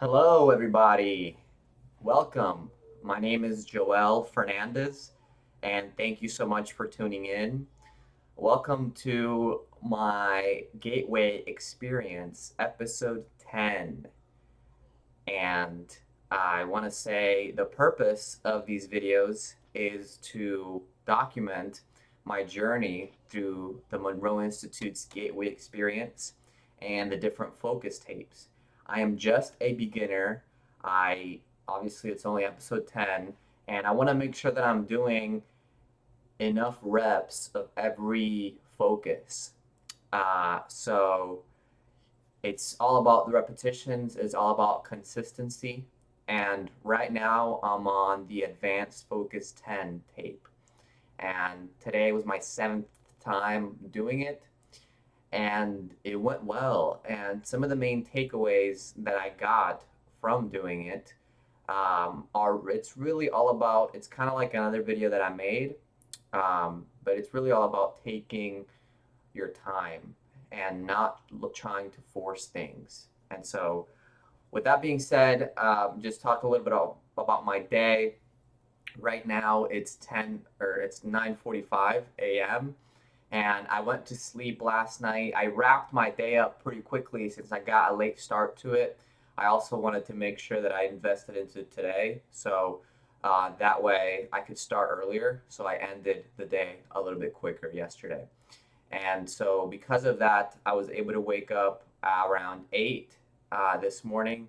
Hello, everybody. Welcome. My name is Joel Fernandez, and thank you so much for tuning in. Welcome to my Gateway Experience, episode 10. And I want to say the purpose of these videos is to document my journey through the Monroe Institute's Gateway Experience and the different focus tapes. I am just a beginner. I obviously it's only episode 10, and I want to make sure that I'm doing enough reps of every focus. So it's all about the repetitions, it's all about consistency. And right now I'm on the Advanced Focus 10 tape. And today was my seventh time doing it, and it went well. And some of the main takeaways that I got from doing it are it's really all about, it's kind of like another video that I made, but it's really all about taking your time and not trying to force things. And so, with that being said, just talk a little bit about my day. Right now, it's 9:45 a.m. and I went to sleep last night. I wrapped my day up pretty quickly since I got a late start to it. I also wanted to make sure that I invested into today, so that way I could start earlier. So I ended the day a little bit quicker yesterday. And so, because of that, I was able to wake up around 8 this morning.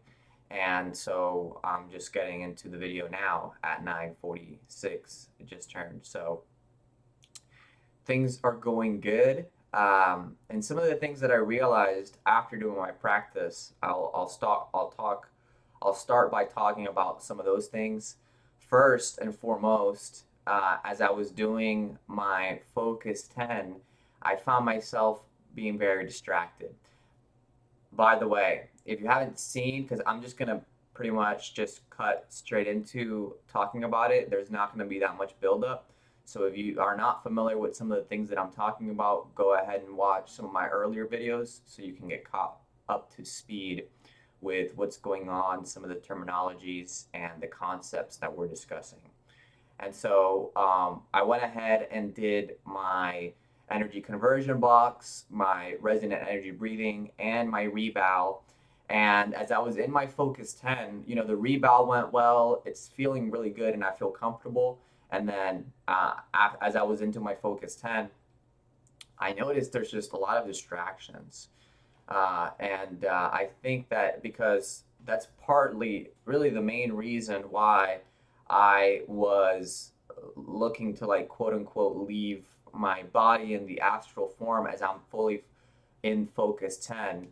And so, I'm just getting into the video now at 9:46. It just turned. So, things are going good. And some of the things that I realized after doing my practice, I'll start by talking about some of those things. First and foremost, as I was doing my Focus 10, I found myself being very distracted. By the way, if you haven't seen, because I'm just gonna pretty much just cut straight into talking about it, there's not gonna be that much buildup. So if you are not familiar with some of the things that I'm talking about, go ahead and watch some of my earlier videos so you can get caught up to speed with what's going on, some of the terminologies and the concepts that we're discussing. And so I went ahead and did my energy conversion blocks, my resonant energy breathing, and my rebow. And as I was in my Focus 10, the rebow went well. It's feeling really good and I feel comfortable. And then as I was into my Focus 10, I noticed there's just a lot of distractions. And I think that because that's partly really the main reason why I was looking to, like, quote unquote leave my body in the astral form as I'm fully in Focus 10.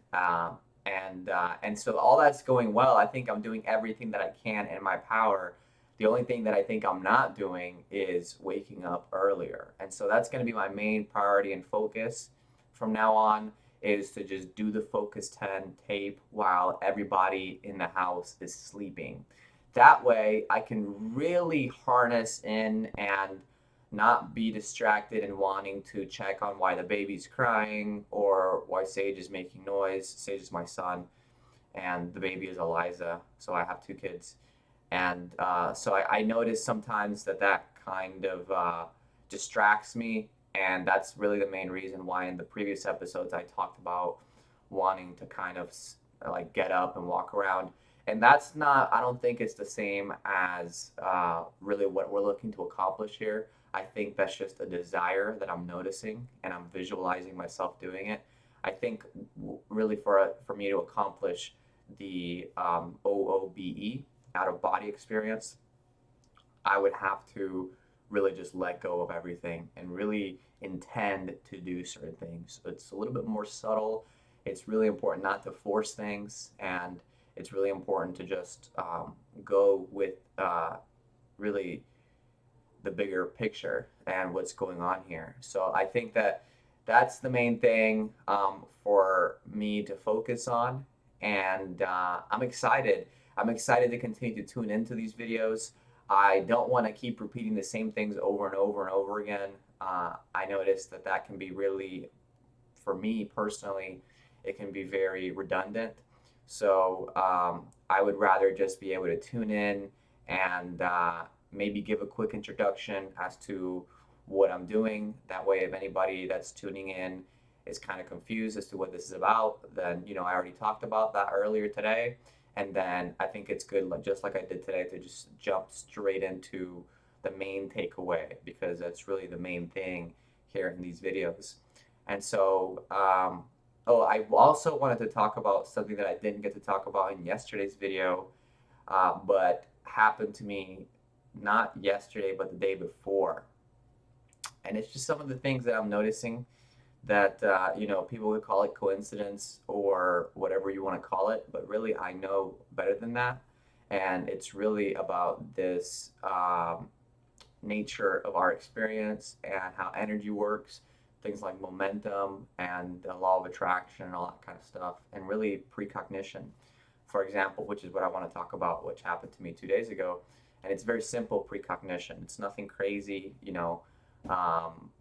And so all that's going well. I think I'm doing everything that I can in my power. The only thing that I think I'm not doing is waking up earlier. And so that's going to be my main priority and focus from now on, is to just do the Focus 10 tape while everybody in the house is sleeping. That way I can really harness in and not be distracted and wanting to check on why the baby's crying or why Sage is making noise. Sage is my son, and the baby is Eliza. So I have two kids. And so I notice sometimes that kind of distracts me. And that's really the main reason why in the previous episodes I talked about wanting to kind of like get up and walk around. And that's not, I don't think it's the same as really what we're looking to accomplish here. I think that's just a desire that I'm noticing and I'm visualizing myself doing it. I think really for me to accomplish the OOBE, out of body experience, I would have to really just let go of everything and really intend to do certain things. It's a little bit more subtle. It's really important not to force things, and it's really important to just go with really the bigger picture and what's going on here. So I think that that's the main thing for me to focus on, and I'm excited. I'm excited to continue to tune into these videos. I don't want to keep repeating the same things over and over and over again. I noticed that can be really, for me personally, it can be very redundant. So I would rather just be able to tune in and maybe give a quick introduction as to what I'm doing. That way, if anybody that's tuning in is kind of confused as to what this is about, then I already talked about that earlier today. And then I think it's good, like just like I did today, to just jump straight into the main takeaway because that's really the main thing here in these videos. And so, oh, I also wanted to talk about something that I didn't get to talk about in yesterday's video, but happened to me not yesterday, but the day before. And it's just some of the things that I'm noticing that, people would call it coincidence or whatever you want to call it, but really I know better than that. And it's really about this nature of our experience and how energy works, things like momentum and the law of attraction and all that kind of stuff, and really precognition, for example, which is what I want to talk about, which happened to me 2 days ago. And it's very simple precognition. It's nothing crazy,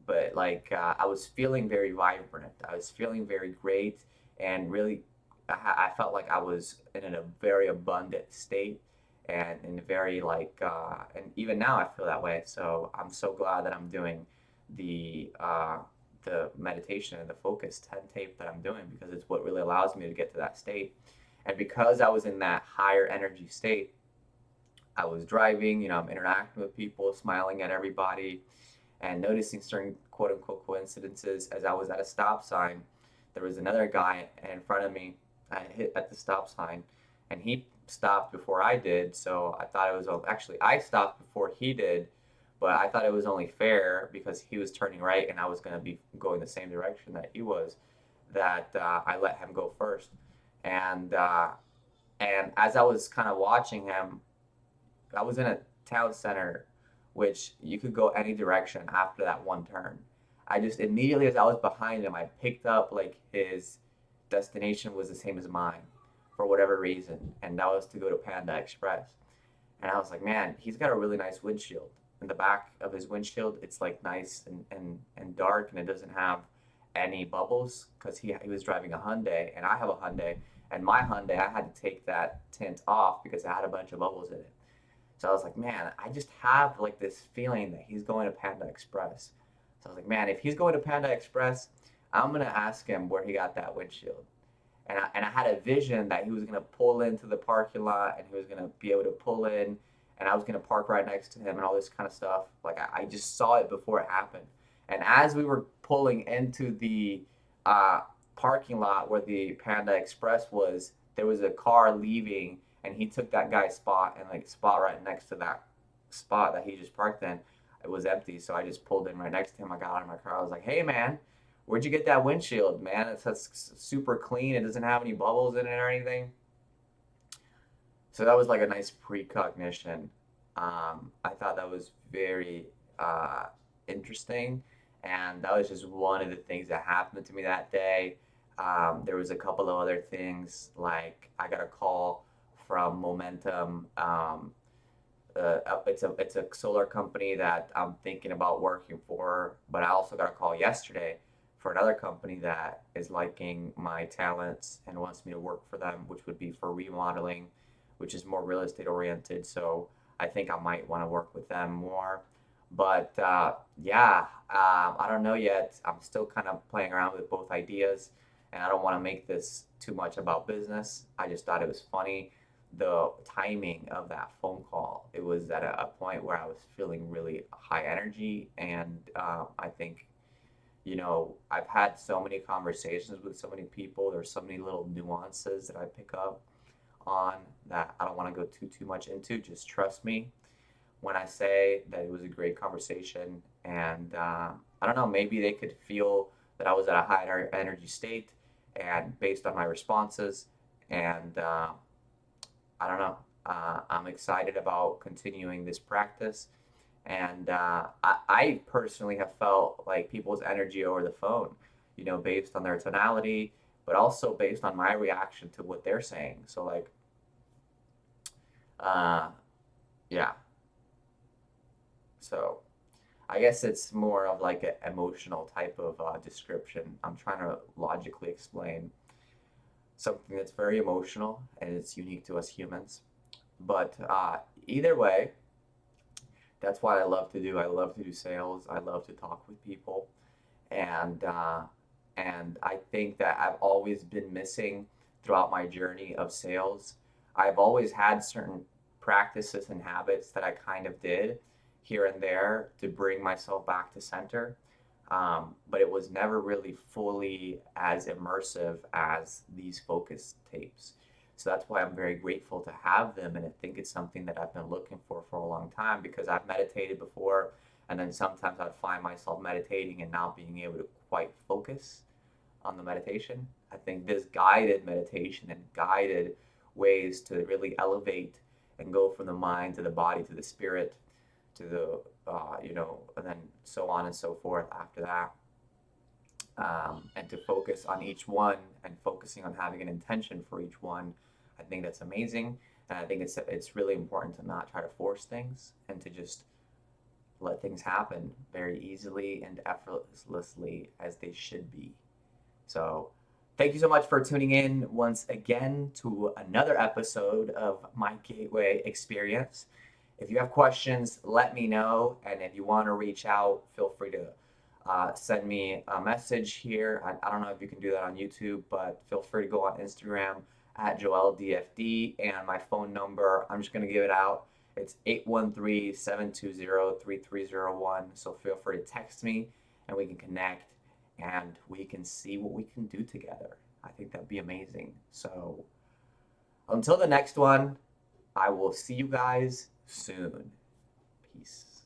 but like I was feeling very vibrant. I was feeling very great, and really, I felt like I was in a very abundant state and in a very and even now I feel that way. So I'm so glad that I'm doing the uh, the meditation and the focus 10 tape that I'm doing because it's what really allows me to get to that state. And because I was in that higher energy state, I was driving, I'm interacting with people, smiling at everybody, and noticing certain quote unquote coincidences. As I was at a stop sign, there was another guy in front of me. I hit at the stop sign, and he stopped before I did. So I thought it was actually I stopped before he did, but I thought it was only fair because he was turning right and I was going to be going the same direction that he was. That I let him go first, and as I was kind of watching him, I was in a town center, which you could go any direction after that one turn. I just immediately, as I was behind him, I picked up like his destination was the same as mine for whatever reason, and that was to go to Panda Express. And I was like, man, he's got a really nice windshield. In the back of his windshield, it's like nice and dark, and it doesn't have any bubbles because he was driving a Hyundai, and I have a Hyundai, and my Hyundai, I had to take that tint off because it had a bunch of bubbles in it. So I was like, man, I just have like this feeling that he's going to Panda Express. So I was like, man, if he's going to Panda Express, I'm gonna ask him where he got that windshield. And I had a vision that he was gonna pull into the parking lot and he was gonna be able to pull in, and I was gonna park right next to him and all this kind of stuff. Like I just saw it before it happened. And as we were pulling into the uh, parking lot where the Panda Express was, there was a car leaving, and he took that guy's spot, and like spot right next to that spot that he just parked in, it was empty. So I just pulled in right next to him. I got out of my car. I was like, "Hey, man, where'd you get that windshield, man? It's super clean. It doesn't have any bubbles in it or anything." So that was like a nice precognition. I thought that was very interesting, and that was just one of the things that happened to me that day. There was a couple of other things, like I got a call from Momentum. It's a solar company that I'm thinking about working for, but I also got a call yesterday for another company that is liking my talents and wants me to work for them, which would be for remodeling, which is more real estate oriented. So I think I might want to work with them more. But yeah, I don't know yet. I'm still kind of playing around with both ideas, and I don't want to make this too much about business. I just thought it was funny, the timing of that phone call. It was at a point where I was feeling really high energy, and I think, I've had so many conversations with so many people. There's so many little nuances that I pick up on that I don't want to go too much into. Just trust me when I say that it was a great conversation, and I don't know, maybe they could feel that I was at a higher energy state, and based on my responses, and I don't know. I'm excited about continuing this practice, and I personally have felt like people's energy over the phone, based on their tonality, but also based on my reaction to what they're saying. So like, uh, yeah. So I guess it's more of like an emotional type of description. I'm trying to logically explain. something that's very emotional and it's unique to us humans. But either way, that's what I love to do. I love to do sales. I love to talk with people, and I think that I've always been missing throughout my journey of sales. I've always had certain practices and habits that I kind of did here and there to bring myself back to center, but it was never really fully as immersive as these focus tapes. So that's why I'm very grateful to have them, and I think it's something that I've been looking for a long time because I've meditated before, and then sometimes I'd find myself meditating and not being able to quite focus on the meditation. I think this guided meditation and guided ways to really elevate and go from the mind to the body to the spirit to the and then so on and so forth after that, and to focus on each one and focusing on having an intention for each one. I think that's amazing, and I think it's really important to not try to force things and to just let things happen very easily and effortlessly as they should be. So, thank you so much for tuning in once again to another episode of my Gateway Experience. If you have questions, let me know. And if you want to reach out, feel free to send me a message here. I don't know if you can do that on YouTube, but feel free to go on Instagram at JoelDFD. And my phone number, I'm just going to give it out. It's 813-720-3301. So feel free to text me and we can connect and we can see what we can do together. I think that'd be amazing. So until the next one, I will see you guys soon. Peace.